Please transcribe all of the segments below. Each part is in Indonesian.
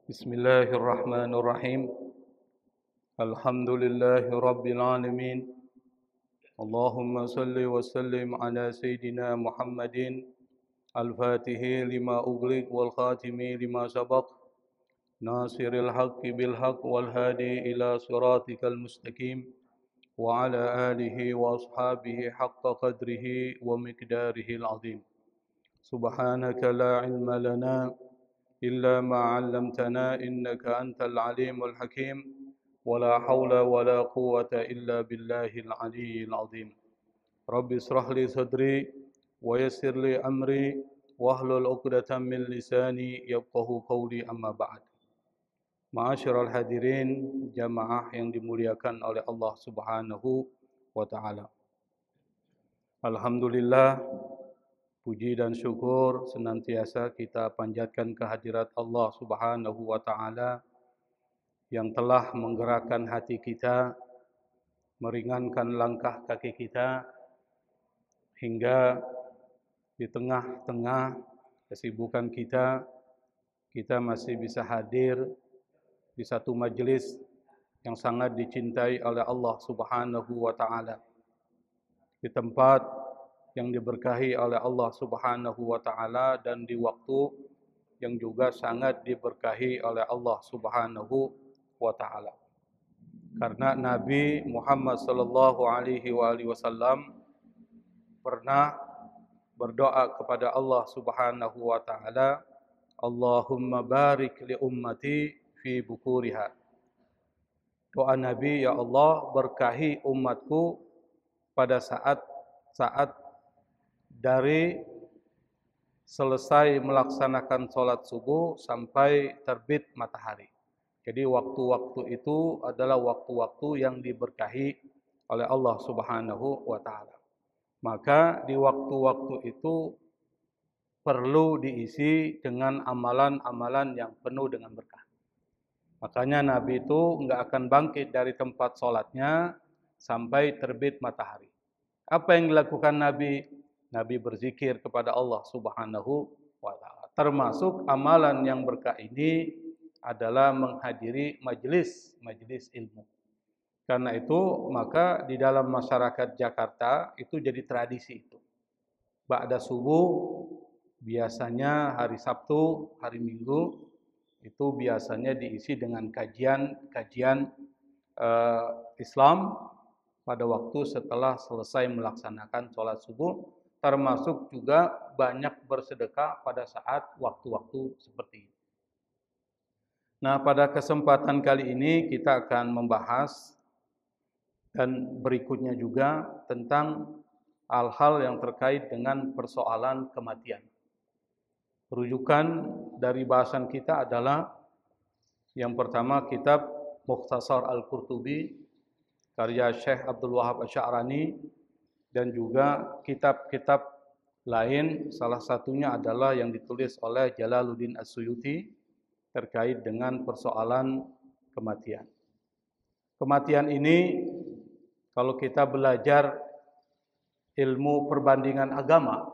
Bismillahirrahmanirrahim. Alhamdulillahi rabbil alamin. Allahumma salli wa sallim ala sayyidina Muhammadin al-fatihi lima ughliq wal khatimi lima sabaq nasiril haqqi bil haqq wal hadi ila siratikal mustaqim wa ala alihi wa ashabihi haqqa qadrihi wa miqdarihi al-azim. Subhanaka la ilma lana إلا ما علمتنا إنك أنت العليم الحكيم ولا حول ولا قوة إلا بالله العلي العظيم رب اشرح لي صدري ويسر لي أمري واحلل عقدة من لساني يفقهوا قولي أما بعد. Ma'asyiral hadirin jamaah yang dimuliakan oleh Allah Subhanahu wa taala. Alhamdulillah, puji dan syukur senantiasa kita panjatkan kehadirat Allah Subhanahu wa taala yang telah menggerakkan hati kita, meringankan langkah kaki kita hingga di tengah-tengah kesibukan kita masih bisa hadir di satu majelis yang sangat dicintai oleh Allah Subhanahu wa taala. Di tempat yang diberkahi oleh Allah Subhanahu wa taala dan di waktu yang juga sangat diberkahi oleh Allah Subhanahu wa taala. Karena Nabi Muhammad sallallahu alaihi wasallam pernah berdoa kepada Allah Subhanahu wa taala, Allahumma barik li ummati fi bukuriha. Doa Nabi, ya Allah, berkahi umatku pada saat dari selesai melaksanakan sholat subuh sampai terbit matahari. Jadi waktu-waktu itu adalah waktu-waktu yang diberkahi oleh Allah Subhanahu wa taala. Maka di waktu-waktu itu perlu diisi dengan amalan-amalan yang penuh dengan berkah. Makanya Nabi itu enggak akan bangkit dari tempat sholatnya sampai terbit matahari. Apa yang dilakukan Nabi? Nabi berzikir kepada Allah Subhanahu wa taala. Termasuk amalan yang berkah ini adalah menghadiri majelis ilmu. Karena itu maka di dalam masyarakat Jakarta itu jadi tradisi itu. Ba'da subuh biasanya hari Sabtu, hari Minggu itu biasanya diisi dengan kajian Islam pada waktu setelah selesai melaksanakan sholat subuh. Termasuk juga banyak bersedekah pada saat waktu-waktu seperti ini. Nah, pada kesempatan kali ini kita akan membahas dan berikutnya juga tentang hal-hal yang terkait dengan persoalan kematian. Rujukan dari bahasan kita adalah yang pertama kitab Mukhtasar Al-Qurtubi karya Syekh Abdul Wahab Asy'arani, dan juga kitab-kitab lain, salah satunya adalah yang ditulis oleh Jalaluddin As-Suyuti terkait dengan persoalan kematian. Kematian ini kalau kita belajar ilmu perbandingan agama,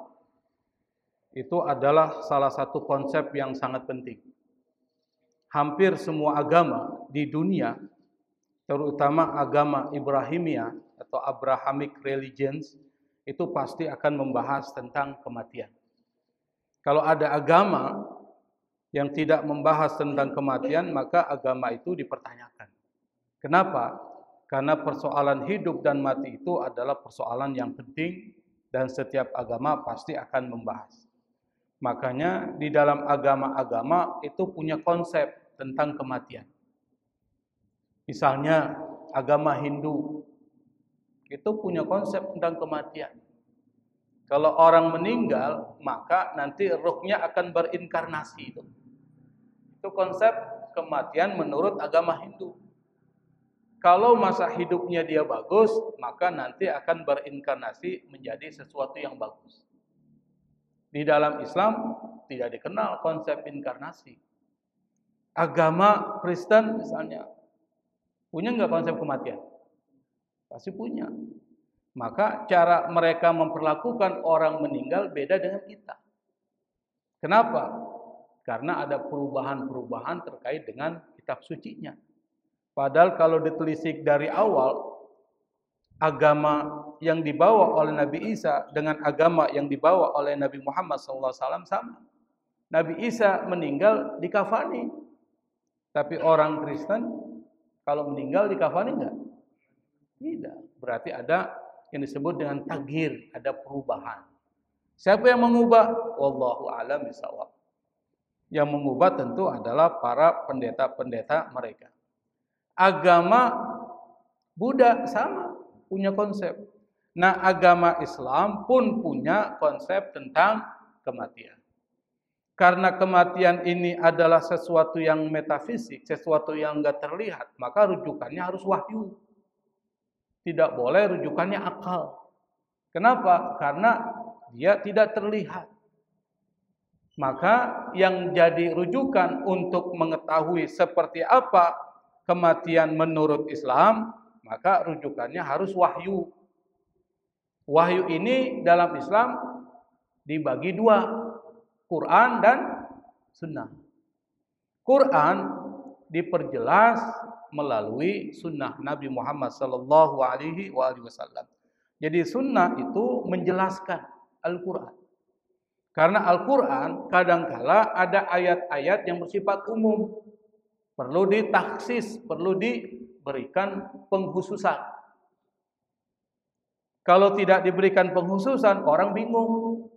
itu adalah salah satu konsep yang sangat penting. Hampir semua agama di dunia, terutama agama Ibrahimiyah atau Abrahamic religions, itu pasti akan membahas tentang kematian. Kalau ada agama yang tidak membahas tentang kematian, maka agama itu dipertanyakan. Kenapa? Karena persoalan hidup dan mati itu adalah persoalan yang penting dan setiap agama pasti akan membahas. Makanya di dalam agama-agama itu punya konsep tentang kematian. Misalnya agama Hindu itu punya konsep tentang kematian. Kalau orang meninggal, maka nanti ruhnya akan berinkarnasi. Itu konsep kematian menurut agama Hindu. Kalau masa hidupnya dia bagus, maka nanti akan berinkarnasi menjadi sesuatu yang bagus. Di dalam Islam tidak dikenal konsep inkarnasi. Agama Kristen misalnya, punya nggak konsep kematian? Pasti punya. Maka cara mereka memperlakukan orang meninggal beda dengan kita. Kenapa? karena ada perubahan-perubahan terkait dengan kitab sucinya. Padahal kalau ditelisik dari awal, agama yang dibawa oleh Nabi Isa dengan agama yang dibawa oleh Nabi Muhammad SAW sama. Nabi Isa meninggal dikafani, tapi orang Kristen kalau meninggal dikafani enggak? Tidak. Berarti ada yang disebut dengan taghir, ada perubahan. Siapa yang mengubah? Wallahu a'lam bishawab. Yang mengubah tentu adalah para pendeta-pendeta mereka. Agama Buddha sama, punya konsep. Nah, agama Islam pun punya konsep tentang kematian. Karena kematian ini adalah sesuatu yang metafisik, sesuatu yang enggak terlihat, maka rujukannya harus wahyu. Tidak boleh rujukannya akal. Kenapa? Karena dia tidak terlihat. Maka yang jadi rujukan untuk mengetahui seperti apa kematian menurut Islam, maka rujukannya harus wahyu. Wahyu ini dalam Islam dibagi dua, Quran dan Sunnah. Quran diperjelas melalui Sunnah Nabi Muhammad Sallallahu Alaihi Wasallam. Jadi Sunnah itu menjelaskan Al-Quran. Karena Al-Quran kadangkala ada ayat-ayat yang bersifat umum, perlu ditaksis, perlu diberikan pengkhususan. Kalau tidak diberikan pengkhususan, orang bingung.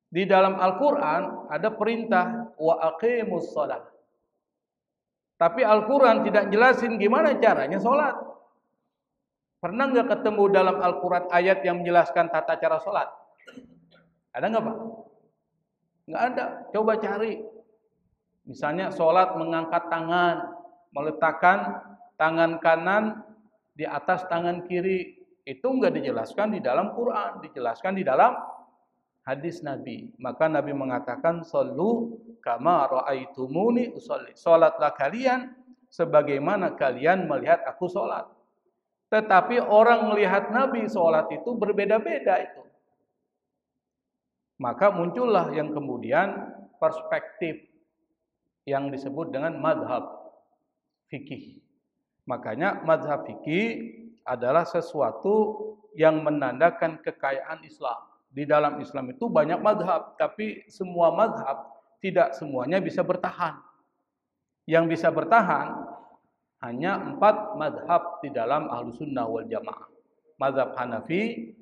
Di dalam Al-Quran ada perintah wa aqimus shalah. Tapi Al-Quran tidak jelasin gimana caranya sholat. Pernah nggak ketemu dalam Al-Quran ayat yang menjelaskan tata cara sholat? Ada nggak Pak? Nggak ada. Coba cari. Misalnya sholat mengangkat tangan, meletakkan tangan kanan di atas tangan kiri. Itu nggak dijelaskan di dalam Quran, dijelaskan di dalam hadis Nabi. Maka Nabi mengatakan, "Shollu kama ra'aitumuni usolli." Sholatlah kalian sebagaimana kalian melihat aku sholat. Tetapi orang melihat Nabi sholat itu berbeda-beda itu. Maka muncullah yang kemudian perspektif yang disebut dengan madhab fikih. Makanya madhab fikih adalah sesuatu yang menandakan kekayaan Islam. Di dalam Islam itu banyak madhab, tapi semua madhab tidak semuanya bisa bertahan. Yang bisa bertahan hanya 4 madhab di dalam Ahlussunnah wal Jamaah. Madhab Hanafi,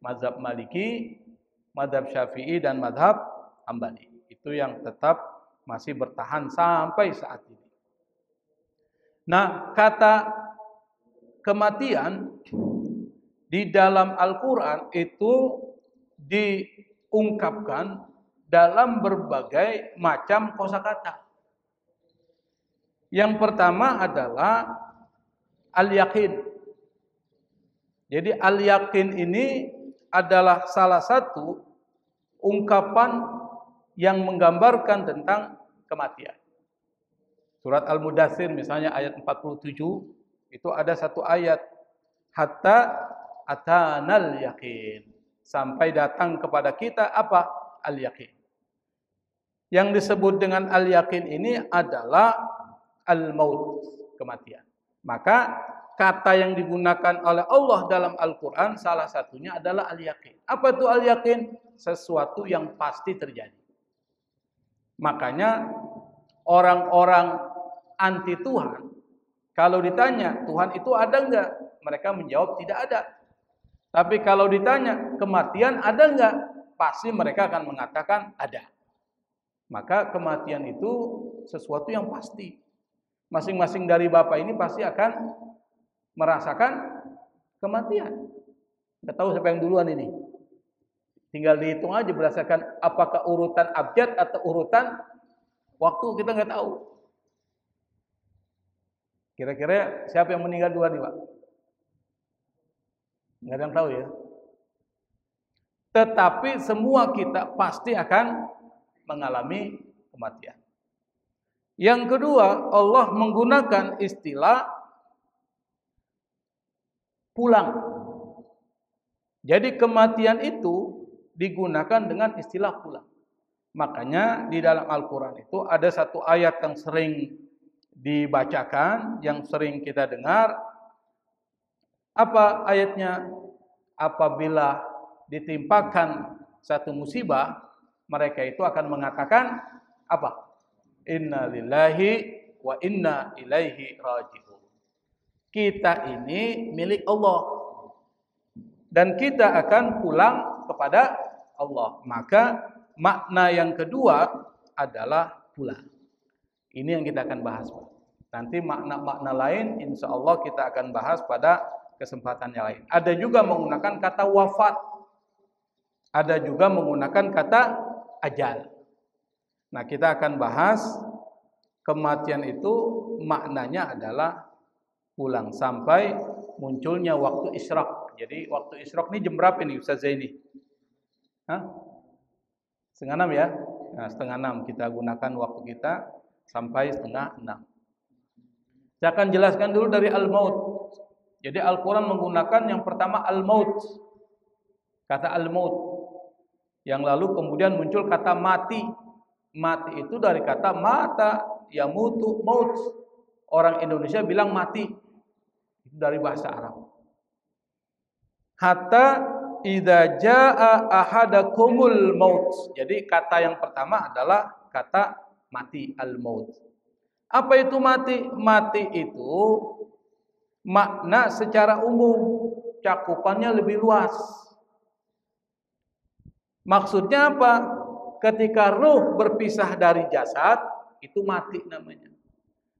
madhab Maliki, madhab Syafi'i, dan madhab Hambali. Itu yang tetap masih bertahan sampai saat ini. Nah, kata kematian di dalam Al-Quran itu diungkapkan dalam berbagai macam kosakata. Yang pertama adalah al-yakin. Jadi al-yakin ini adalah salah satu ungkapan yang menggambarkan tentang kematian. Surat Al-Mudaththir misalnya ayat 47, itu ada satu ayat, hatta atanal yakin, sampai datang kepada kita apa? Al-yakin. Yang disebut dengan al-yakin ini adalah al-maut, kematian. Maka kata yang digunakan oleh Allah dalam Al-Quran salah satunya adalah al-yakin. Apa itu al-yakin? Sesuatu yang pasti terjadi. Makanya orang-orang anti Tuhan, kalau ditanya Tuhan itu ada enggak? Mereka menjawab tidak ada. Tapi kalau ditanya kematian ada enggak? Pasti mereka akan mengatakan ada. Maka kematian itu sesuatu yang pasti. Masing-masing dari Bapak ini pasti akan merasakan kematian. Nggak tahu siapa yang duluan ini. Tinggal dihitung aja berdasarkan apakah urutan abjad atau urutan waktu, kita nggak tahu. Kira-kira siapa yang meninggal duluan nih Pak? Nggak ada yang tahu ya. Tetapi semua kita pasti akan mengalami kematian. Yang kedua, Allah menggunakan istilah pulang. Jadi kematian itu digunakan dengan istilah pulang. Makanya di dalam Al-Quran itu ada satu ayat yang sering dibacakan, yang sering kita dengar. Apa ayatnya? Apabila ditimpakan satu musibah, mereka itu akan mengatakan apa? Inna lillahi wa inna ilaihi raji'un. Kita ini milik Allah dan kita akan pulang kepada Allah. Maka makna yang kedua adalah pulang. Ini yang kita akan bahas. Nanti makna-makna lain insya Allah kita akan bahas pada kesempatan yang lain. Ada juga menggunakan kata wafat. Ada juga menggunakan kata ajal. Nah, kita akan bahas kematian itu maknanya adalah pulang sampai munculnya waktu isyraq. Jadi waktu isyraq ini jam berapa ini Ustaz Zaini? Hah? 5:30 ya? Nah, 5:30 kita gunakan waktu kita sampai 5:30. Saya akan jelaskan dulu dari al-maut. Jadi Al-Quran menggunakan yang pertama al-maut. Kata al-maut. Yang lalu kemudian muncul kata mati. Mati itu dari kata mata, yamutu, maut. Orang Indonesia bilang mati. Itu dari bahasa Arab. Hatta idza jaa ahadakumul maut. Jadi kata yang pertama adalah kata mati, al-maut. Apa itu mati? Mati itu makna secara umum, cakupannya lebih luas. Maksudnya apa? Ketika ruh berpisah dari jasad, itu mati namanya.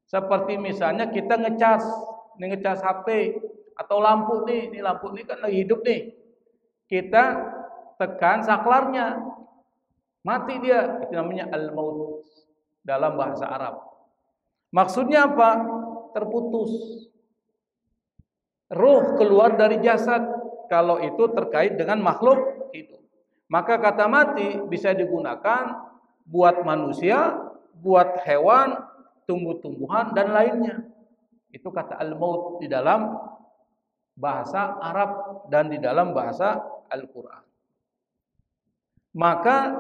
Seperti misalnya kita ngecas HP atau lampu nih, ini lampu ini kan lagi hidup nih. Kita tekan saklarnya, mati dia. Itu namanya al-maut dalam bahasa Arab. Maksudnya apa? Terputus. Ruh keluar dari jasad kalau itu terkait dengan makhluk hidup. Maka kata mati bisa digunakan buat manusia, buat hewan, tumbuh-tumbuhan dan lainnya. Itu kata al-maut di dalam bahasa Arab dan di dalam bahasa Al-Quran. Maka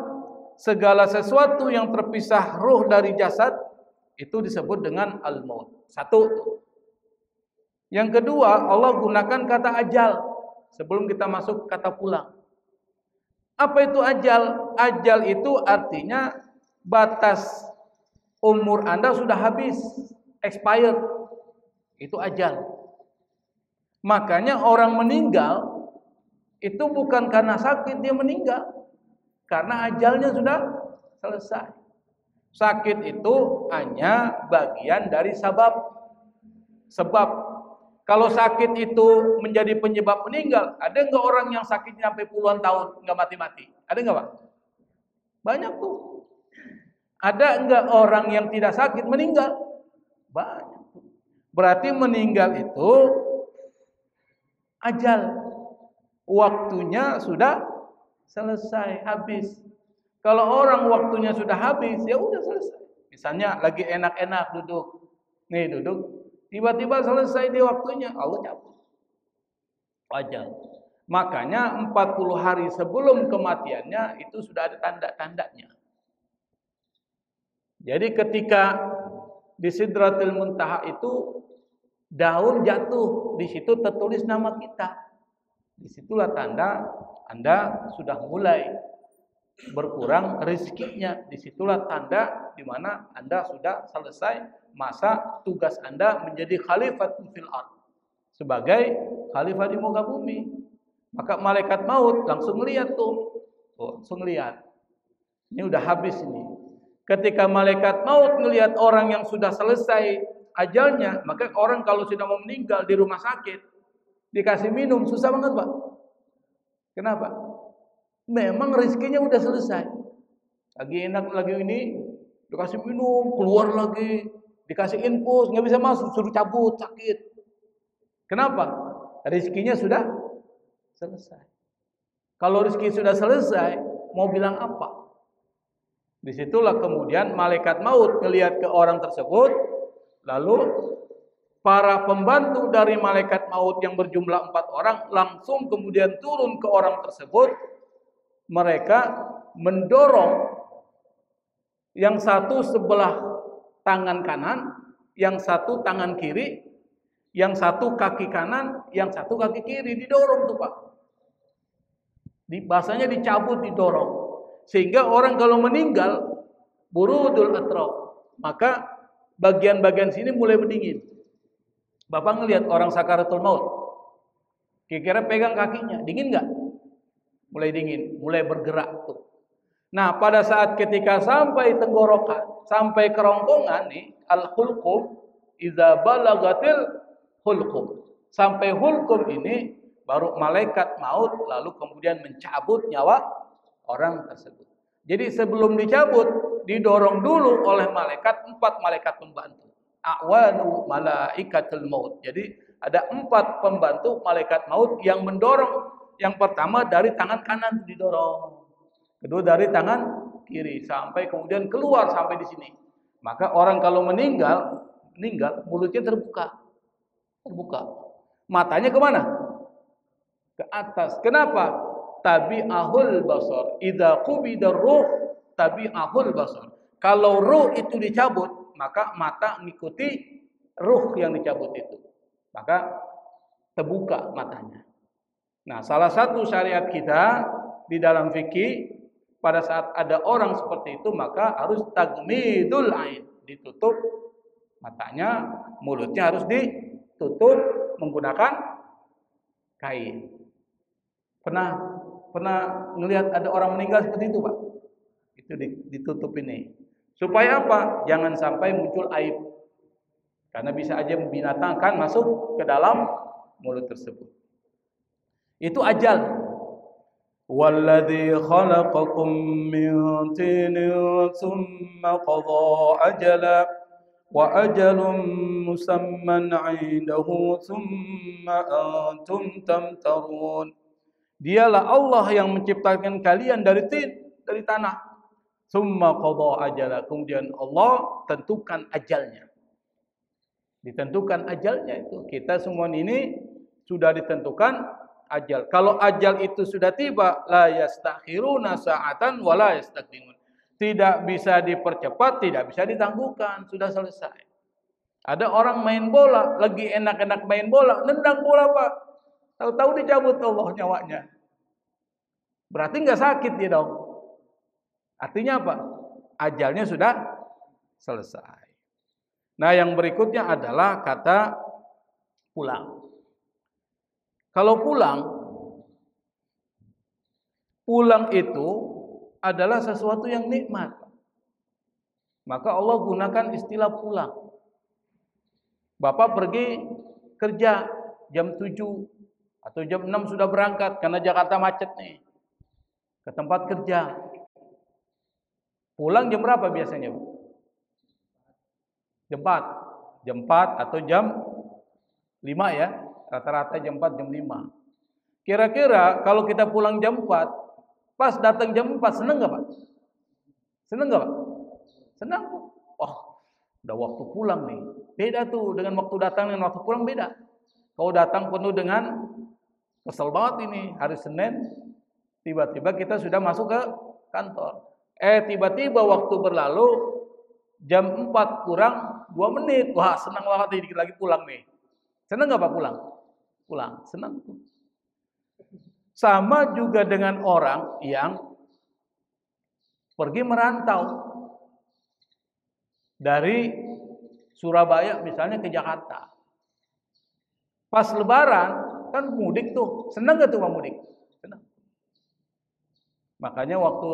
segala sesuatu yang terpisah ruh dari jasad itu disebut dengan al-maut. Satu. Yang kedua, Allah gunakan kata ajal sebelum kita masuk kata pulang. Apa itu ajal? Ajal itu artinya batas umur Anda sudah habis, expired. Itu ajal. Makanya orang meninggal itu bukan karena sakit dia meninggal, karena ajalnya sudah selesai. Sakit itu hanya bagian dari sebab. Kalau sakit itu menjadi penyebab meninggal, ada nggak orang yang sakitnya sampai puluhan tahun nggak mati-mati? Ada nggak Pak? Banyak tuh. Ada nggak orang yang tidak sakit meninggal? Banyak. Berarti meninggal itu ajal. Waktunya sudah selesai, habis. Kalau orang waktunya sudah habis, ya udah selesai. Misalnya lagi enak-enak duduk. Nih duduk. Tiba-tiba selesai di waktunya, Allah cabut. Ajal. Makanya 40 hari sebelum kematiannya itu sudah ada tanda-tandanya. Jadi ketika di Sidratul Muntaha itu daun jatuh, di situ tertulis nama kita. Disitulah tanda Anda sudah mulai berkurang rezekinya. Disitulah tanda di mana Anda sudah selesai masa tugas Anda menjadi khalifatun fil ardh, sebagai khalifah di muka bumi. Maka malaikat maut langsung lihat tuh, langsung lihat. Ini udah habis ini. Ketika malaikat maut melihat orang yang sudah selesai ajalnya, maka orang kalau sudah mau meninggal di rumah sakit dikasih minum susah banget Pak. Kenapa? Memang rezekinya udah selesai. Lagi enak lagi ini dikasih minum, keluar lagi, dikasih infus, nggak bisa masuk, suruh cabut, sakit. Kenapa? Rezekinya sudah selesai. Kalau rezeki sudah selesai, mau bilang apa? Disitulah kemudian malaikat maut melihat ke orang tersebut, lalu para pembantu dari malaikat maut yang berjumlah 4 orang langsung kemudian turun ke orang tersebut. Mereka mendorong Yang satu sebelah tangan kanan, yang satu tangan kiri, yang satu kaki kanan, yang satu kaki kiri, didorong tuh Pak. Bahasanya dicabut, didorong. Sehingga orang kalau meninggal burudul atraf, maka bagian-bagian sini mulai mendingin. Bapak ngelihat orang sakaratul maut, kira-kira pegang kakinya, dingin nggak? Mulai dingin, mulai bergerak tuh. Nah, pada saat ketika sampai tenggorokan, sampai kerongkongan nih, al-hulqum, idza balagatil hulqum. Sampai hulqum ini baru malaikat maut lalu kemudian mencabut nyawa orang tersebut. Jadi sebelum dicabut, didorong dulu oleh malaikat, 4 malaikat pembantu. A'wanu malaikatul maut. Jadi ada 4 pembantu malaikat maut yang mendorong. Yang pertama dari tangan kanan didorong. Kedua dari tangan kiri sampai kemudian keluar sampai di sini. Maka orang kalau meninggal mulutnya terbuka. Matanya kemana? Ke atas. Kenapa? Tabi'ahul basar. Idza qubidar ruh tabi'ahul basar. Kalau ruh itu dicabut, maka mata mengikuti ruh yang dicabut itu. Maka terbuka matanya. Nah, salah satu syariat kita di dalam fikih, pada saat ada orang seperti itu maka harus tagmidul ain, ditutup matanya, mulutnya harus ditutup menggunakan kain. Pernah ngelihat ada orang meninggal seperti itu, Pak? Itu ditutup ini. Supaya apa? Jangan sampai muncul aib. Karena bisa aja binatang kan masuk ke dalam mulut tersebut. Itu ajal. Walladzi khalaqakum min tinin tsumma qadha ajala wa ajalun musamman 'indahu tsumma antum tamtarun. Dialah Allah yang menciptakan kalian dari tin, dari tanah. Tsumma qadha ajala, kemudian Allah tentukan ajalnya. Ditentukan ajalnya itu. Kita semua ini sudah ditentukan ajal. Kalau ajal itu sudah tiba, la yastakhiruna sa'atan wa la yastaqdimun. Tidak bisa dipercepat, tidak bisa ditangguhkan, sudah selesai. Ada orang main bola, lagi enak-enak main bola, nendang bola Pak. Tahu-tahu dicabut Allah nyawanya. Berarti nggak sakit dia dong. Artinya apa? Ajalnya sudah selesai. Nah, yang berikutnya adalah kata pulang. Kalau pulang itu adalah sesuatu yang nikmat. Maka Allah gunakan istilah pulang. Bapak pergi kerja jam 7 atau jam 6 sudah berangkat karena Jakarta macet nih. Ke tempat kerja. Pulang jam berapa biasanya, Bu? Jam 4. Jam 4 atau jam 5 ya. Rata-rata jam 4, jam 5. Kira-kira kalau kita pulang jam 4, pas datang jam 4, seneng gak Pak? Seneng gak Pak? Senang. Oh, udah waktu pulang nih. Beda tuh dengan waktu datang dan waktu pulang beda. Kalau datang penuh dengan kesel banget ini, hari Senin, tiba-tiba kita sudah masuk ke kantor. Tiba-tiba waktu berlalu, jam 4 kurang 2 menit. Wah, senang banget nih, dikit lagi pulang nih. Senang gak Pak pulang? Pulang, senang. Sama juga dengan orang yang pergi merantau dari Surabaya misalnya ke Jakarta. Pas Lebaran kan mudik tuh, senang gak tuh Pak mudik? Senang. Makanya waktu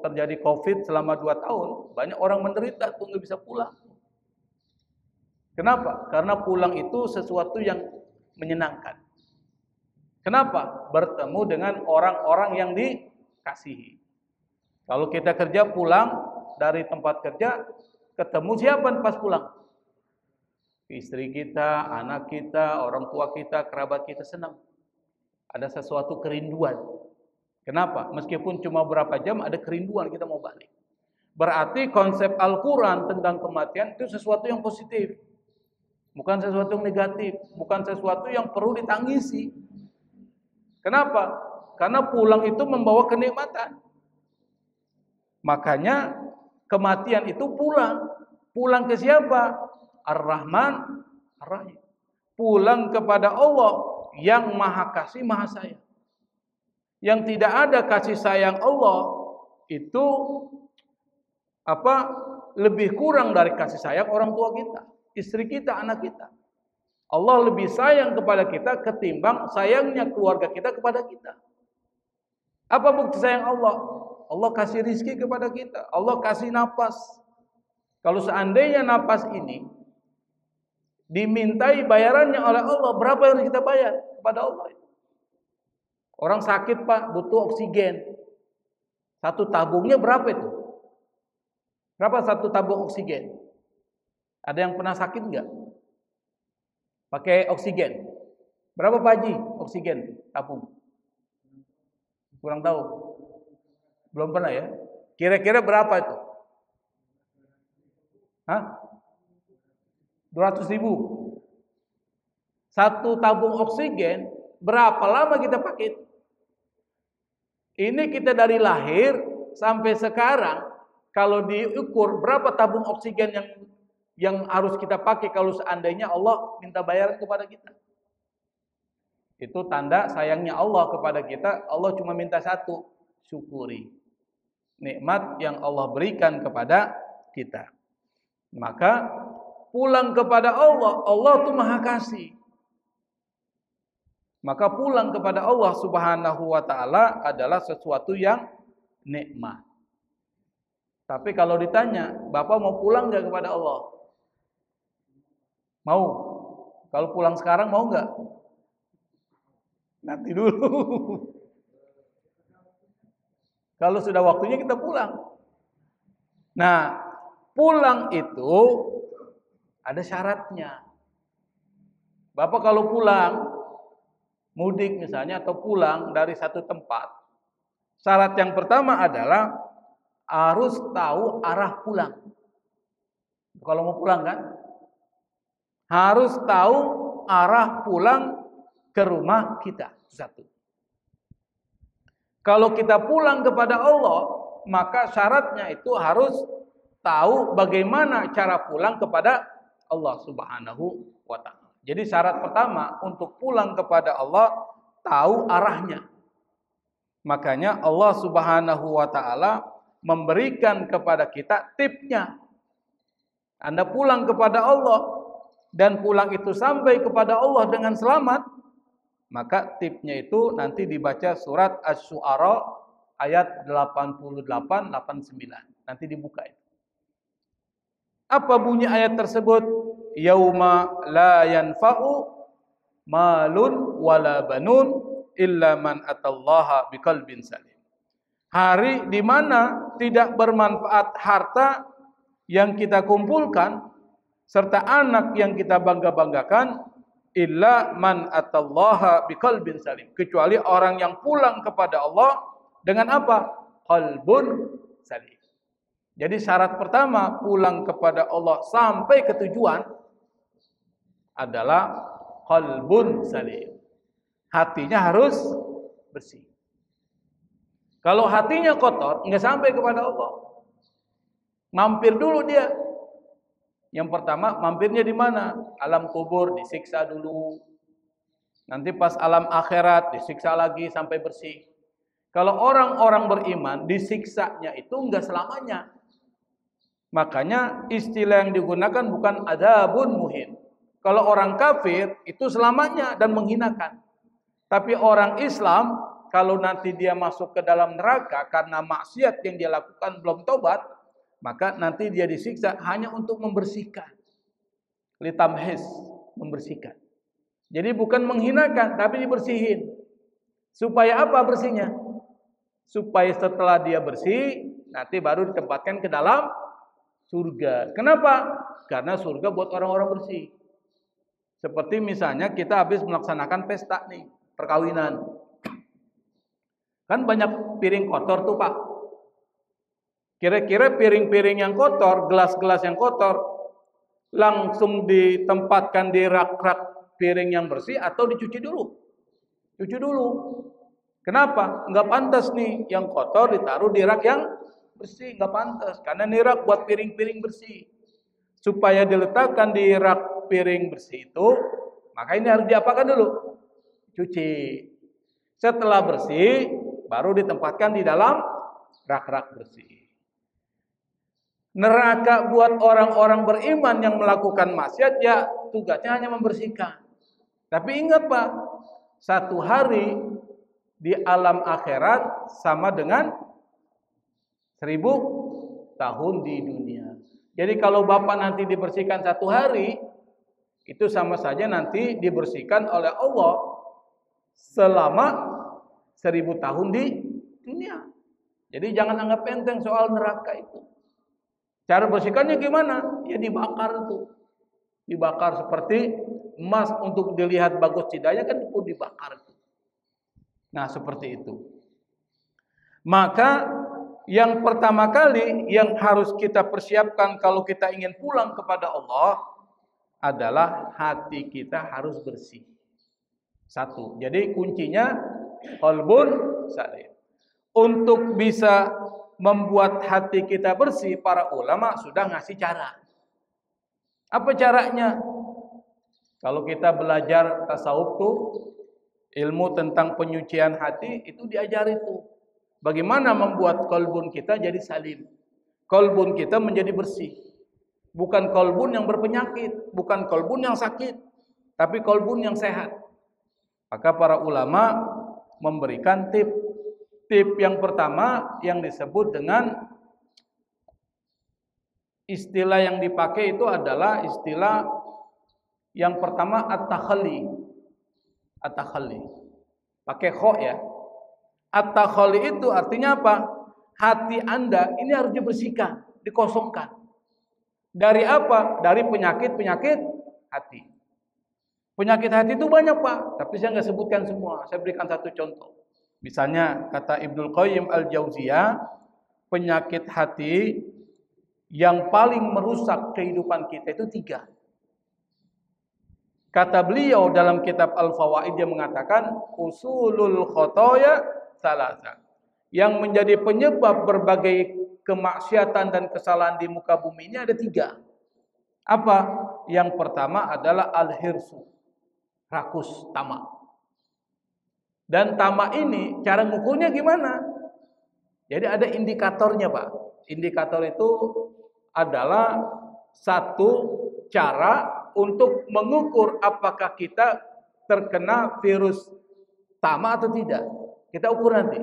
terjadi COVID selama 2 tahun, banyak orang menderita tuh nggak bisa pulang. Kenapa? Karena pulang itu sesuatu yang menyenangkan. Kenapa? Bertemu dengan orang-orang yang dikasihi. Kalau kita kerja pulang dari tempat kerja, ketemu siapa pas pulang? Istri kita, anak kita, orang tua kita, kerabat kita, senang. Ada sesuatu kerinduan. Kenapa? Meskipun cuma berapa jam, ada kerinduan kita mau balik. Berarti konsep Al-Quran tentang kematian itu sesuatu yang positif. Bukan sesuatu yang negatif, bukan sesuatu yang perlu ditangisi. Kenapa? Karena pulang itu membawa kenikmatan. Makanya kematian itu pulang. Pulang ke siapa? Ar-Rahman, Ar-Rahim. Pulang kepada Allah yang Maha Kasih, Maha Sayang. Yang tidak ada kasih sayang Allah itu lebih kurang dari kasih sayang orang tua kita, istri kita, anak kita. Allah lebih sayang kepada kita ketimbang sayangnya keluarga kita kepada kita. Apa bukti sayang Allah? Allah kasih rizki kepada kita, Allah kasih napas. Kalau seandainya napas ini dimintai bayarannya oleh Allah, berapa yang kita bayar kepada Allah? Orang sakit Pak, butuh oksigen. Satu tabungnya berapa itu? Berapa satu tabung oksigen? Ada yang pernah sakit enggak? Pakai oksigen. Berapa Pak Haji oksigen tabung? Kurang tahu. Belum pernah ya? Kira-kira berapa itu? Hah? 200.000. Satu tabung oksigen, berapa lama kita pakai? Ini kita dari lahir sampai sekarang, kalau diukur berapa tabung oksigen yang harus kita pakai kalau seandainya Allah minta bayaran kepada kita. Itu tanda sayangnya Allah kepada kita. Allah cuma minta satu, syukuri nikmat yang Allah berikan kepada kita. Maka pulang kepada Allah, Allah itu Maha Kasih. Maka pulang kepada Allah Subhanahu wa taala adalah sesuatu yang nikmat. Tapi kalau ditanya, Bapak mau pulang enggak kepada Allah? Mau. Kalau pulang sekarang mau enggak? Nanti dulu. Kalau sudah waktunya kita pulang. Nah, pulang itu ada syaratnya. Bapak kalau pulang mudik misalnya atau pulang dari satu tempat, syarat yang pertama adalah harus tahu arah pulang. Kalau mau pulang kan, harus tahu arah pulang ke rumah kita. Satu. Kalau kita pulang kepada Allah, maka syaratnya itu harus tahu bagaimana cara pulang kepada Allah Subhanahu wa ta'ala. Jadi syarat pertama untuk pulang kepada Allah, tahu arahnya. Makanya Allah Subhanahu wa ta'ala memberikan kepada kita tipnya. Anda pulang kepada Allah dan pulang itu sampai kepada Allah dengan selamat, maka tipnya itu nanti dibaca surat Asy-Syu'ara ayat 88-89. Nanti dibuka itu. Apa bunyi ayat tersebut? Yauma la yanfa'u malun wala banun illa man atallaha biqalbin salim. Hari di mana tidak bermanfaat harta yang kita kumpulkan serta anak yang kita bangga-banggakan illa man atallaha biqalbin salim, kecuali orang yang pulang kepada Allah dengan apa? Qalbun salim. Jadi syarat pertama pulang kepada Allah sampai ke tujuan adalah qalbun salim. Hatinya harus bersih. Kalau hatinya kotor, enggak sampai kepada Allah. Mampir dulu dia. Yang pertama, mampirnya di mana? Alam kubur disiksa dulu. Nanti pas alam akhirat disiksa lagi sampai bersih. Kalau orang-orang beriman disiksanya itu enggak selamanya. Makanya istilah yang digunakan bukan adzabun muhin. Kalau orang kafir itu selamanya dan menghinakan. Tapi orang Islam kalau nanti dia masuk ke dalam neraka karena maksiat yang dia lakukan belum tobat, maka nanti dia disiksa hanya untuk membersihkan. Litamhis, membersihkan. Jadi bukan menghinakan tapi dibersihin. Supaya apa bersihnya? Supaya setelah dia bersih nanti baru ditempatkan ke dalam surga. Kenapa? Karena surga buat orang-orang bersih. Seperti misalnya kita habis melaksanakan pesta nih, perkawinan. Kan banyak piring kotor tuh Pak. Kira-kira piring-piring yang kotor, gelas-gelas yang kotor, langsung ditempatkan di rak-rak piring yang bersih atau dicuci dulu? Cuci dulu. Kenapa? Enggak pantas nih yang kotor ditaruh di rak yang bersih, nggak pantas. Karena ini rak buat piring-piring bersih. Supaya diletakkan di rak piring bersih itu, maka ini harus diapakan dulu? Cuci. Setelah bersih, baru ditempatkan di dalam rak-rak bersih. Neraka buat orang-orang beriman yang melakukan maksiat, ya tugasnya hanya membersihkan. Tapi ingat Pak, satu hari di alam akhirat sama dengan 1000 tahun di dunia. Jadi kalau Bapak nanti dibersihkan satu hari, itu sama saja nanti dibersihkan oleh Allah selama 1000 tahun di dunia. Jadi jangan anggap enteng soal neraka itu. Cara bersihkannya gimana? Ya dibakar tuh. Dibakar seperti emas untuk dilihat bagus tidaknya kan pun dibakar. Nah, seperti itu. Maka yang pertama kali yang harus kita persiapkan kalau kita ingin pulang kepada Allah adalah hati kita harus bersih. Satu. Jadi kuncinya qalbun salim. Untuk bisa membuat hati kita bersih, para ulama sudah ngasih cara. Apa caranya? Kalau kita belajar tasawuf tuh, ilmu tentang penyucian hati itu diajari tuh. Bagaimana membuat kolbun kita jadi salim. Kolbun kita menjadi bersih. Bukan kolbun yang berpenyakit, bukan kolbun yang sakit, tapi kolbun yang sehat. Maka para ulama memberikan tip. Tip yang pertama yang disebut dengan istilah yang dipakai itu adalah istilah yang pertama at-takhalli. At-takhalli. Pakai kho ya. At-takhalli itu artinya apa? Hati Anda ini harus dibersihkan, dikosongkan. Dari apa? Dari penyakit-penyakit hati. Penyakit hati itu banyak Pak, tapi saya nggak sebutkan semua. Saya berikan satu contoh. Misalnya kata Ibnul Qayyim Al-Jauziyah, penyakit hati yang paling merusak kehidupan kita itu 3. Kata beliau dalam kitab Al-Fawaid, dia mengatakan usulul khotoya salasa. Yang menjadi penyebab berbagai kemaksiatan dan kesalahan di muka bumi ini ada 3. Apa? Yang pertama adalah al-hirsu, rakus, tamak. Dan tamak ini cara ngukurnya gimana? Jadi ada indikatornya Pak. Indikator itu adalah satu cara untuk mengukur apakah kita terkena virus tamak atau tidak. Kita ukur nanti.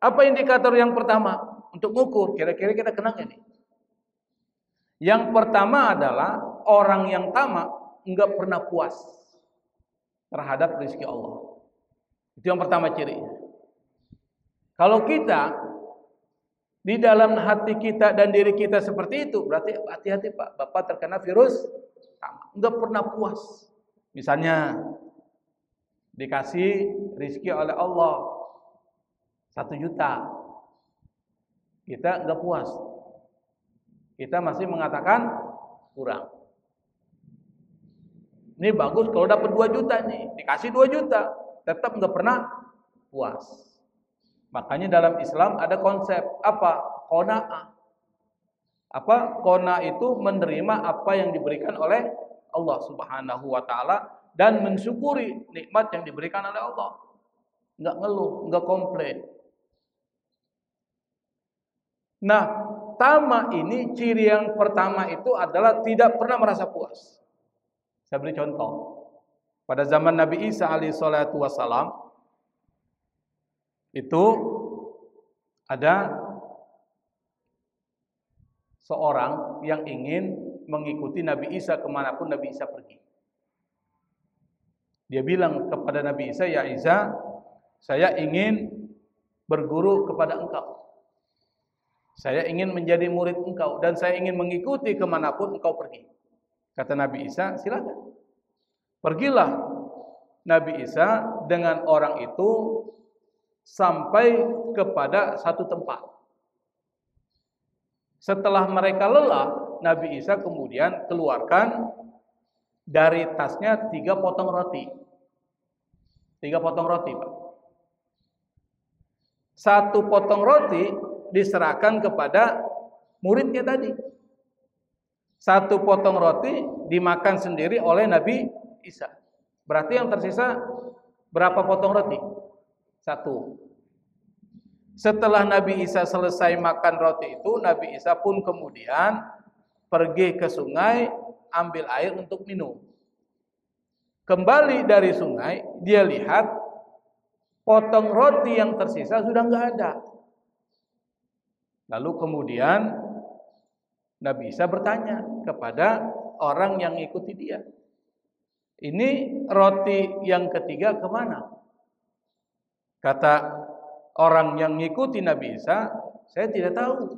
Apa indikator yang pertama untuk mengukur kira-kira kita kena nggak nih? Yang pertama adalah orang yang tamak enggak pernah puas terhadap rezeki Allah. Itu yang pertama cirinya. Kalau kita di dalam hati kita dan diri kita seperti itu, berarti hati-hati Pak, Bapak terkena virus tamak, enggak pernah puas. Misalnya dikasih rezeki oleh Allah 1 juta, kita enggak puas, kita masih mengatakan kurang. Ini bagus kalau dapat 2 juta nih, dikasih 2 juta, tetap enggak pernah puas. Makanya dalam Islam ada konsep apa? Qanaah. Apa? Qanaah itu menerima apa yang diberikan oleh Allah Subhanahu wa taala dan mensyukuri nikmat yang diberikan oleh Allah. Enggak ngeluh, enggak komplain. Nah, tamak ini ciri yang pertama itu adalah tidak pernah merasa puas. Saya beri contoh. Pada zaman Nabi Isa alaihi salatu wassalam itu ada seorang yang ingin mengikuti Nabi Isa kemanapun Nabi Isa pergi. Dia bilang kepada Nabi Isa, "Ya Isa, saya ingin berguru kepada engkau. Saya ingin menjadi murid engkau dan saya ingin mengikuti kemanapun engkau pergi." Kata Nabi Isa, "Silakan." Pergilah Nabi Isa dengan orang itu sampai kepada satu tempat. Setelah mereka lelah, Nabi Isa kemudian keluarkan dari tasnya 3 potong roti. 3 potong roti, Pak. 1 potong roti diserahkan kepada muridnya tadi. Satu potong roti dimakan sendiri oleh Nabi Isa. Berarti yang tersisa berapa potong roti? Satu. Setelah Nabi Isa selesai makan roti itu, Nabi Isa pun kemudian pergi ke sungai, ambil air untuk minum. Kembali dari sungai, dia lihat potong roti yang tersisa sudah nggak ada. Lalu kemudian Nabi Isa bertanya kepada orang yang ikuti dia, ini roti yang ketiga kemana? Kata orang yang ngikuti Nabi Isa, saya tidak tahu.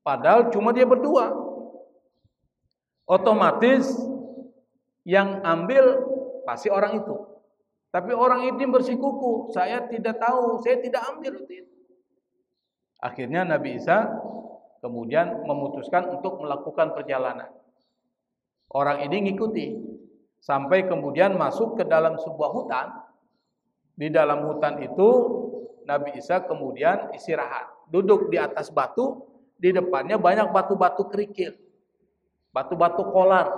Padahal cuma dia berdua. Otomatis yang ambil pasti orang itu. Tapi orang itu bersikukuh, saya tidak tahu, saya tidak ambil itu. Akhirnya Nabi Isa kemudian memutuskan untuk melakukan perjalanan. Orang ini ngikuti sampai kemudian masuk ke dalam sebuah hutan. Di dalam hutan itu Nabi Isa kemudian istirahat, duduk di atas batu, di depannya banyak batu-batu kerikil, batu-batu kolar.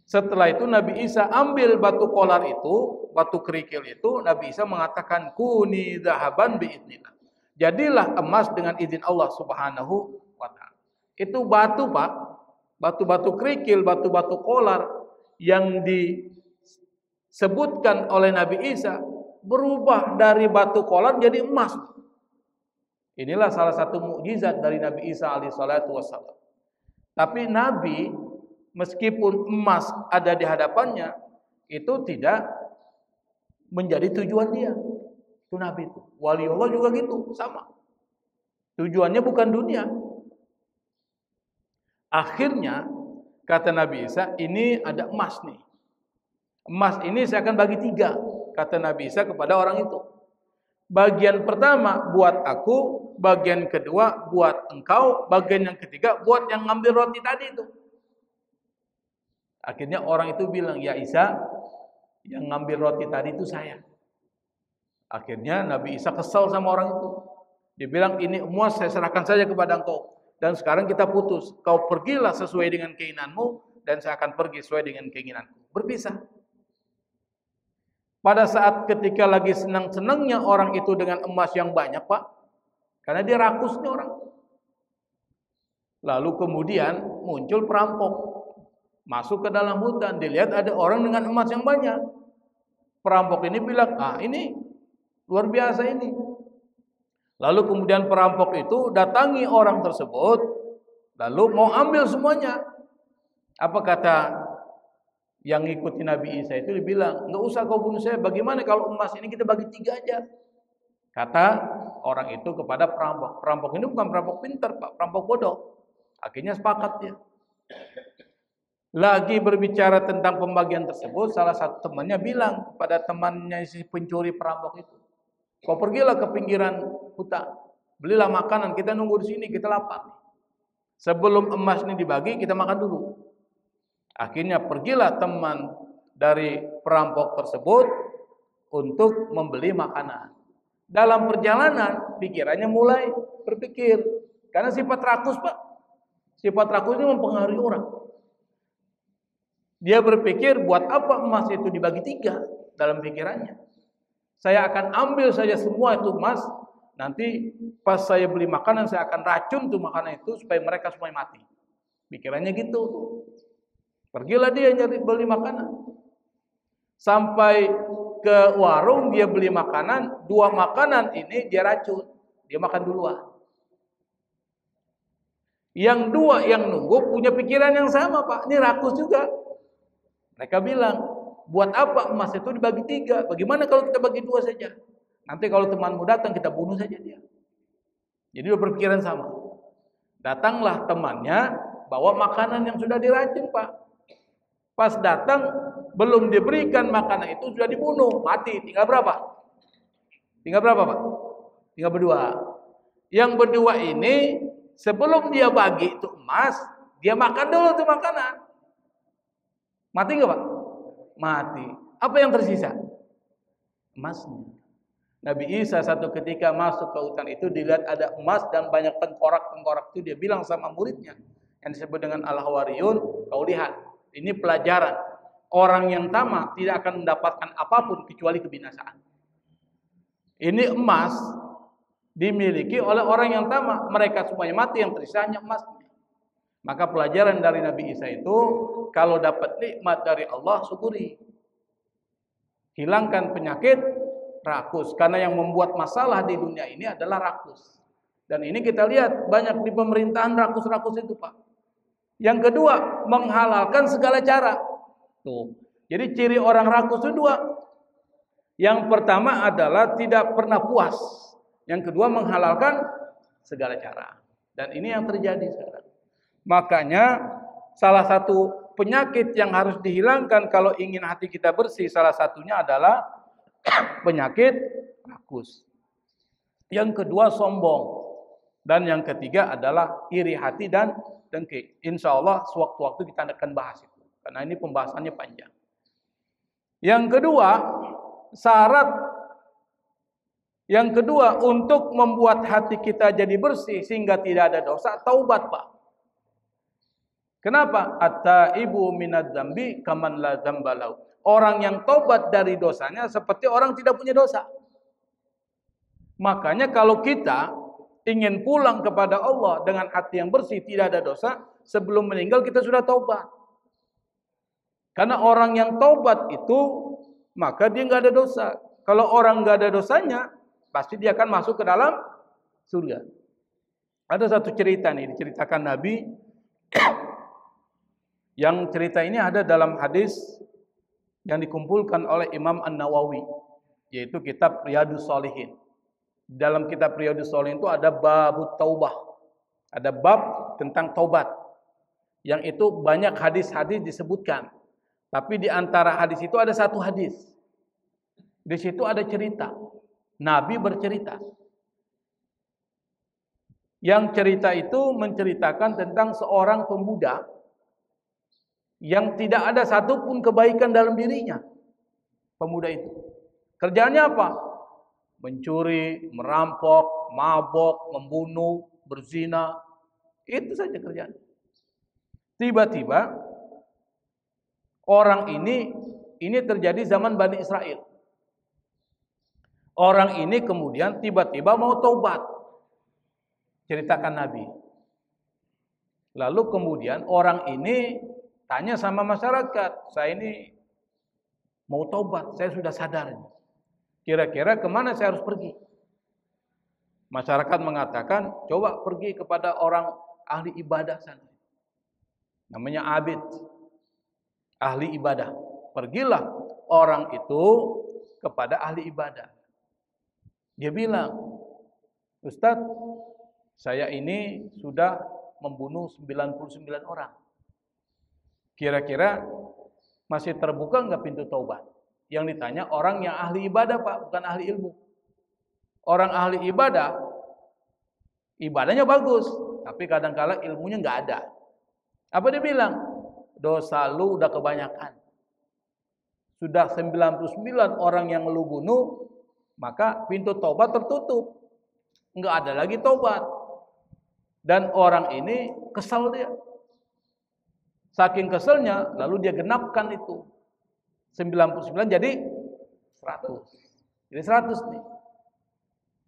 Setelah itu Nabi Isa ambil batu kolar itu, batu kerikil itu, Nabi Isa mengatakan kuni dhahaban biidznillah. Jadilah emas dengan izin Allah Subhanahu wa taala. Itu batu, Pak. Batu-batu kerikil, batu-batu kolar yang disebutkan oleh Nabi Isa berubah dari batu kolar jadi emas. Inilah salah satu mukjizat dari Nabi Isa alaihissalatu wassalam. Tapi Nabi meskipun emas ada di hadapannya, itu tidak menjadi tujuan dia. Itu Nabi itu. Waliullah juga gitu, sama. Tujuannya bukan dunia. Akhirnya kata Nabi Isa, ini ada emas nih. Emas ini saya akan bagi 3, kata Nabi Isa kepada orang itu. Bagian pertama buat aku, bagian kedua buat engkau, bagian yang ketiga buat yang ngambil roti tadi itu. Akhirnya orang itu bilang, ya Isa, yang ngambil roti tadi itu saya. Akhirnya Nabi Isa kesal sama orang itu. Dia bilang, ini emas saya serahkan saja kepada engkau. Dan sekarang kita putus. Kau pergilah sesuai dengan keinginanmu, dan saya akan pergi sesuai dengan keinginanku. Berpisah. Pada saat ketika lagi senang-senangnya orang itu dengan emas yang banyak, Pak. Karena dia rakusnya orang. Lalu kemudian muncul perampok. Masuk ke dalam hutan. Dilihat ada orang dengan emas yang banyak. Perampok ini bilang, ini luar biasa ini. Lalu kemudian perampok itu datangi orang tersebut. Lalu mau ambil semuanya. Apa kata yang ngikutin Nabi Isa itu? Dibilang, nggak usah kau bunuh saya. Bagaimana kalau emas ini kita bagi 3 aja? Kata orang itu kepada perampok. Perampok ini bukan perampok pintar, Pak. Perampok bodoh. Akhirnya sepakat dia. Lagi berbicara tentang pembagian tersebut, salah satu temannya bilang kepada temannya si pencuri perampok itu, kau pergilah ke pinggiran hutan, belilah makanan, kita nunggu di sini, kita lapar. Sebelum emas ini dibagi, kita makan dulu. Akhirnya pergilah teman dari perampok tersebut untuk membeli makanan. Dalam perjalanan, pikirannya mulai berpikir, karena sifat rakus, Pak. Sifat rakus ini mempengaruhi orang. Dia berpikir, buat apa emas itu dibagi 3 dalam pikirannya. Saya akan ambil saja semua itu emas. Nanti pas saya beli makanan, saya akan racun tuh makanan itu supaya mereka semua mati. Pikirannya gitu. Pergilah dia nyari beli makanan. Sampai ke warung dia beli makanan. 2 makanan ini dia racun. Dia makan duluan. Yang 2 yang nunggu punya pikiran yang sama, Pak. Ini rakus juga. Mereka bilang, buat apa emas itu dibagi 3? Bagaimana kalau kita bagi 2 saja? Nanti kalau temanmu datang, kita bunuh saja dia. Jadi dia berpikiran sama. Datanglah temannya, bawa makanan yang sudah diracun, Pak. Pas datang, belum diberikan makanan itu, sudah dibunuh. Mati. Tinggal berapa? Tinggal berapa, Pak? Tinggal berdua. Yang berdua ini, sebelum dia bagi itu emas, dia makan dulu tuh makanan. Mati nggak, Pak? Mati. Apa yang tersisa? Emasnya. Nabi Isa satu ketika masuk ke hutan itu dilihat ada emas dan banyak tengkorak-tengkorak itu, dia bilang sama muridnya yang disebut dengan Al-Hawariyun, kau lihat, ini pelajaran. Orang yang tamak tidak akan mendapatkan apapun kecuali kebinasaan. Ini emas dimiliki oleh orang yang tamak, mereka semuanya mati, yang tersisa hanya emas. Maka pelajaran dari Nabi Isa itu, kalau dapat nikmat dari Allah, syukuri. Hilangkan penyakit rakus, karena yang membuat masalah di dunia ini adalah rakus. Dan ini kita lihat banyak di pemerintahan rakus-rakus itu, Pak. Yang kedua, menghalalkan segala cara. Tuh. Jadi ciri orang rakus itu dua. Yang pertama adalah tidak pernah puas. Yang kedua, menghalalkan segala cara. Dan ini yang terjadi sekarang. Makanya salah satu penyakit yang harus dihilangkan kalau ingin hati kita bersih, salah satunya adalah penyakit rakus. Yang kedua, sombong. Dan yang ketiga adalah iri hati dan dengki. Insya Allah sewaktu-waktu kita akan bahas itu, karena ini pembahasannya panjang. Yang kedua, syarat yang kedua untuk membuat hati kita jadi bersih sehingga tidak ada dosa, taubat, Pak. Kenapa? At-taibu minadz-dzambi kaman la dzamba lahu. Orang yang taubat dari dosanya seperti orang tidak punya dosa. Makanya kalau kita ingin pulang kepada Allah dengan hati yang bersih, tidak ada dosa, sebelum meninggal kita sudah taubat. Karena orang yang taubat itu, maka dia nggak ada dosa. Kalau orang nggak ada dosanya, pasti dia akan masuk ke dalam surga. Ada satu cerita nih, diceritakan Nabi. Yang cerita ini ada dalam hadis yang dikumpulkan oleh Imam An-Nawawi, yaitu kitab Riyadhus Shalihin. Dalam kitab Riyadhus Shalihin itu ada bab taubah. Ada bab tentang taubat. Yang itu banyak hadis-hadis disebutkan. Tapi di antara hadis itu ada satu hadis. Di situ ada cerita. Nabi bercerita. Yang cerita itu menceritakan tentang seorang pemuda yang tidak ada satupun kebaikan dalam dirinya. Pemuda itu. Kerjaannya apa? Mencuri, merampok, mabok, membunuh, berzina. Itu saja kerjaan. Tiba-tiba orang ini terjadi zaman Bani Israel. Orang ini kemudian tiba-tiba mau taubat. Ceritakan Nabi. Lalu kemudian orang ini tanya sama masyarakat, saya ini mau taubat, saya sudah sadar. Kira-kira kemana saya harus pergi? Masyarakat mengatakan, coba pergi kepada orang ahli ibadah sana. Namanya abid. Ahli ibadah. Pergilah orang itu kepada ahli ibadah. Dia bilang, Ustadz, saya ini sudah membunuh 99 orang. Kira-kira masih terbuka enggak pintu taubat? Yang ditanya orang yang ahli ibadah, Pak, bukan ahli ilmu. Orang ahli ibadah, ibadahnya bagus, tapi kadang-kala ilmunya enggak ada. Apa dia bilang? Dosa lu udah kebanyakan. Sudah 99 orang yang lu bunuh, maka pintu taubat tertutup. Enggak ada lagi taubat. Dan orang ini kesal dia. Saking keselnya, lalu dia genapkan itu. 99 jadi 100. Jadi 100 nih.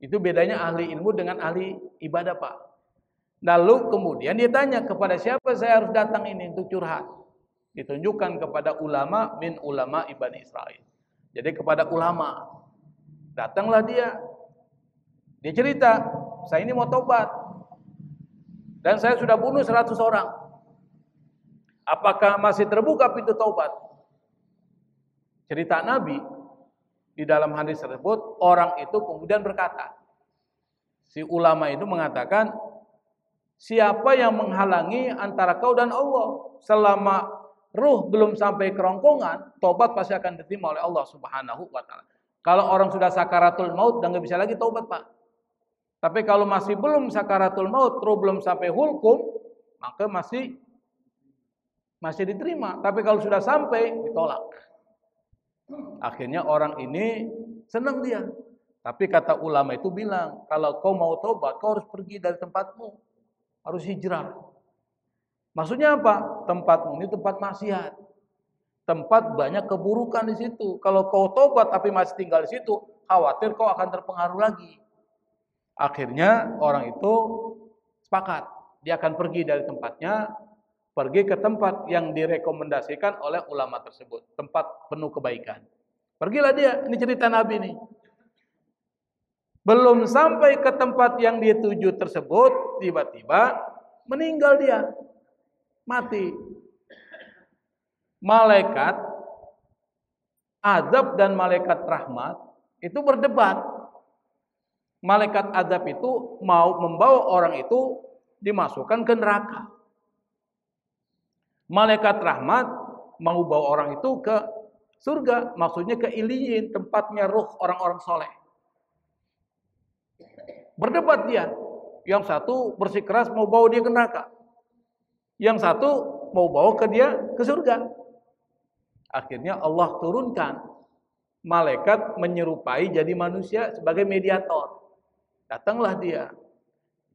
Itu bedanya ahli ilmu dengan ahli ibadah, Pak. Lalu kemudian dia tanya, kepada siapa saya harus datang ini untuk curhat? Ditunjukkan kepada ulama min ulama Bani Israel. Jadi kepada ulama. Datanglah dia. Dia cerita, saya ini mau tobat. Dan saya sudah bunuh 100 orang. Apakah masih terbuka pintu taubat? Cerita Nabi di dalam hadis tersebut, orang itu kemudian berkata, si ulama itu mengatakan, siapa yang menghalangi antara kau dan Allah? Selama ruh belum sampai kerongkongan, taubat pasti akan diterima oleh Allah Subhanahu wa taala. Kalau orang sudah sakaratul maut dan nggak bisa lagi taubat, Pak. Tapi kalau masih belum sakaratul maut, ruh belum sampai hulkum, maka masih diterima. Tapi kalau sudah sampai, ditolak. Akhirnya orang ini senang dia. Tapi kata ulama itu bilang, kalau kau mau tobat, kau harus pergi dari tempatmu. Harus hijrah. Maksudnya apa? Tempatmu ini tempat maksiat. Tempat banyak keburukan di situ. Kalau kau tobat tapi masih tinggal di situ, khawatir kau akan terpengaruh lagi. Akhirnya orang itu sepakat. Dia akan pergi dari tempatnya, pergi ke tempat yang direkomendasikan oleh ulama tersebut. Tempat penuh kebaikan. Pergilah dia. Ini cerita Nabi nih. Belum sampai ke tempat yang dia tuju tersebut, tiba-tiba meninggal dia. Mati. Malaikat azab dan malaikat rahmat itu berdebat. Malaikat azab itu mau membawa orang itu dimasukkan ke neraka. Malaikat rahmat mau bawa orang itu ke surga, maksudnya ke iliyin, tempatnya ruh orang-orang soleh. Berdebat dia. Yang satu bersikeras mau bawa dia ke neraka. Yang satu mau bawa ke dia ke surga. Akhirnya Allah turunkan malaikat menyerupai jadi manusia sebagai mediator. Datanglah dia.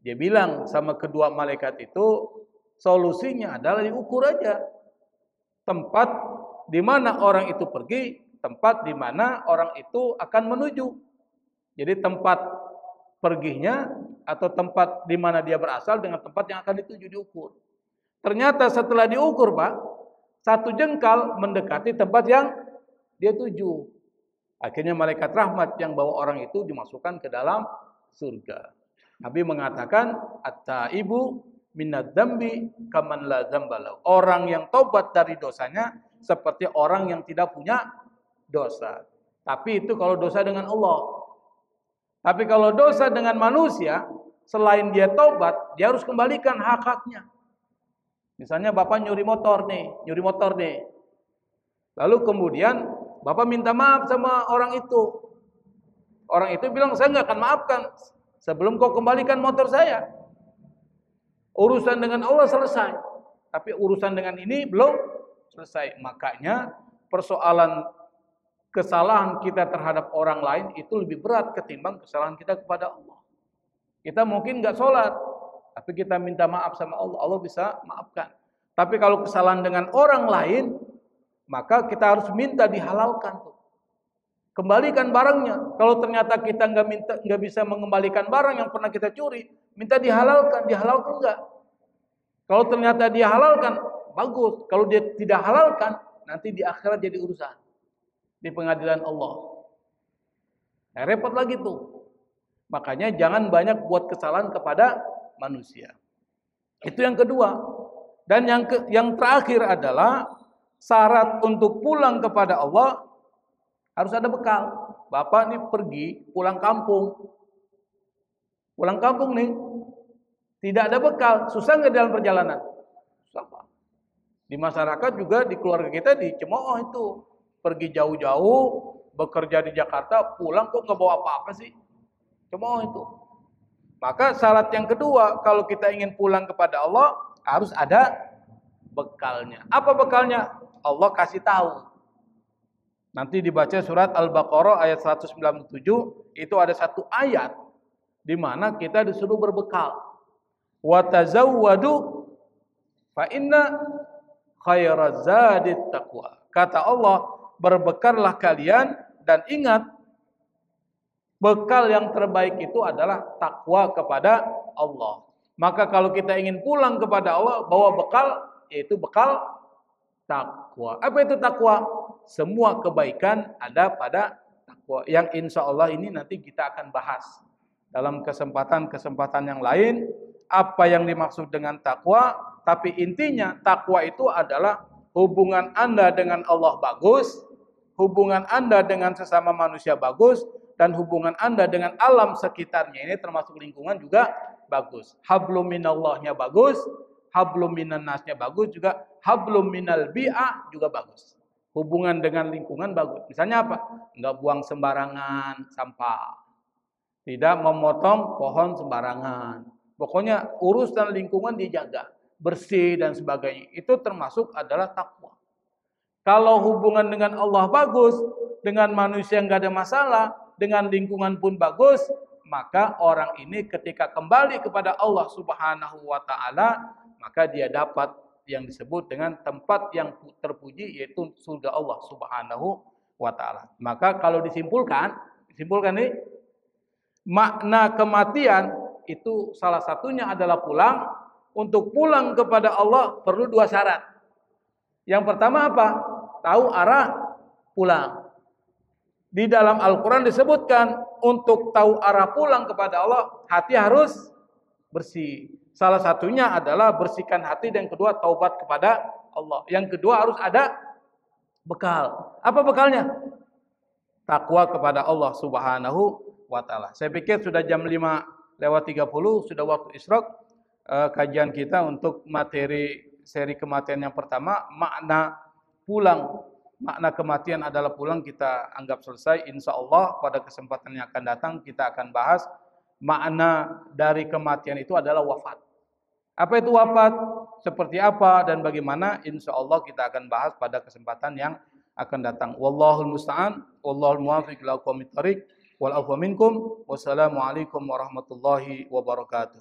Dia bilang sama kedua malaikat itu, solusinya adalah diukur aja. Tempat di mana orang itu pergi, tempat di mana orang itu akan menuju. Jadi tempat perginya atau tempat di mana dia berasal dengan tempat yang akan dituju diukur. Ternyata setelah diukur, Pak, 1 jengkal mendekati tempat yang dia tuju. Akhirnya malaikat rahmat yang bawa orang itu dimasukkan ke dalam surga. Nabi mengatakan, at-taibu minadz dzambi kaman la dzambalahu. Orang yang tobat dari dosanya seperti orang yang tidak punya dosa. Tapi itu kalau dosa dengan Allah. Tapi kalau dosa dengan manusia, selain dia tobat, dia harus kembalikan hak-haknya. Misalnya Bapak nyuri motor nih. Lalu kemudian Bapak minta maaf sama orang itu. Orang itu bilang, saya nggak akan maafkan sebelum kau kembalikan motor saya. Urusan dengan Allah selesai. Tapi urusan dengan ini belum selesai. Makanya persoalan kesalahan kita terhadap orang lain itu lebih berat ketimbang kesalahan kita kepada Allah. Kita mungkin nggak sholat, tapi kita minta maaf sama Allah, Allah bisa maafkan. Tapi kalau kesalahan dengan orang lain, maka kita harus minta dihalalkan tuh. Kembalikan barangnya. Kalau ternyata kita nggak bisa mengembalikan barang yang pernah kita curi, minta dihalalkan enggak? Kalau ternyata dia halalkan, bagus. Kalau dia tidak halalkan, nanti di akhirat jadi urusan di pengadilan Allah. Nah, repot lagi tuh. Makanya jangan banyak buat kesalahan kepada manusia. Itu yang kedua. Dan yang terakhir adalah syarat untuk pulang kepada Allah harus ada bekal. Bapak nih pergi pulang kampung. Pulang kampung nih tidak ada bekal, susah nggak dalam perjalanan? Susah, Pak. Di masyarakat juga di keluarga kita dicemooh itu. Pergi jauh-jauh, bekerja di Jakarta, pulang kok nggak bawa apa-apa sih? Cemooh itu. Maka syarat yang kedua, kalau kita ingin pulang kepada Allah, harus ada bekalnya. Apa bekalnya? Allah kasih tahu. Nanti dibaca surat Al-Baqarah ayat 197, itu ada satu ayat di mana kita disuruh berbekal. Wa tazawwadu fa inna khairaz zadit taqwa. Kata Allah, berbekallah kalian dan ingat bekal yang terbaik itu adalah takwa kepada Allah. Maka kalau kita ingin pulang kepada Allah, bawa bekal, yaitu bekal takwa. Apa itu takwa? Semua kebaikan ada pada takwa. Yang insya Allah ini nanti kita akan bahas dalam kesempatan-kesempatan yang lain. Apa yang dimaksud dengan takwa? Tapi intinya takwa itu adalah hubungan Anda dengan Allah bagus, hubungan Anda dengan sesama manusia bagus, dan hubungan Anda dengan alam sekitarnya ini termasuk lingkungan juga bagus. Hablum minallahnya bagus, hablum minan nasnya bagus, juga hablum minal bi'ah juga bagus. Hubungan dengan lingkungan bagus. Misalnya apa? Enggak buang sembarangan sampah. Tidak memotong pohon sembarangan. Pokoknya urusan lingkungan dijaga, bersih dan sebagainya. Itu termasuk adalah takwa. Kalau hubungan dengan Allah bagus, dengan manusia enggak ada masalah, dengan lingkungan pun bagus, maka orang ini ketika kembali kepada Allah Subhanahu wa taala, maka dia dapat yang disebut dengan tempat yang terpuji, yaitu surga Allah Subhanahu wa taala. Maka kalau disimpulkan nih, makna kematian itu salah satunya adalah pulang. Untuk pulang kepada Allah perlu dua syarat. Yang pertama apa? Tahu arah pulang. Di dalam Al-Quran disebutkan untuk tahu arah pulang kepada Allah, hati harus bersih. Salah satunya adalah bersihkan hati, dan kedua taubat kepada Allah. Yang kedua harus ada bekal. Apa bekalnya? Takwa kepada Allah Subhanahu wa taala. Saya pikir sudah jam 5:30, sudah waktu isyraq. Kajian kita untuk materi seri kematian yang pertama, makna pulang. Makna kematian adalah pulang, kita anggap selesai. Insya Allah pada kesempatan yang akan datang kita akan bahas makna dari kematian itu adalah wafat. Apa itu wafat? Seperti apa dan bagaimana? Insya Allah kita akan bahas pada kesempatan yang akan datang. Wallahul musta'an, wallahul muwaffiq ila aqwamit thoriq, wal afwa minkum. Wassalamualaikum warahmatullahi wabarakatuh.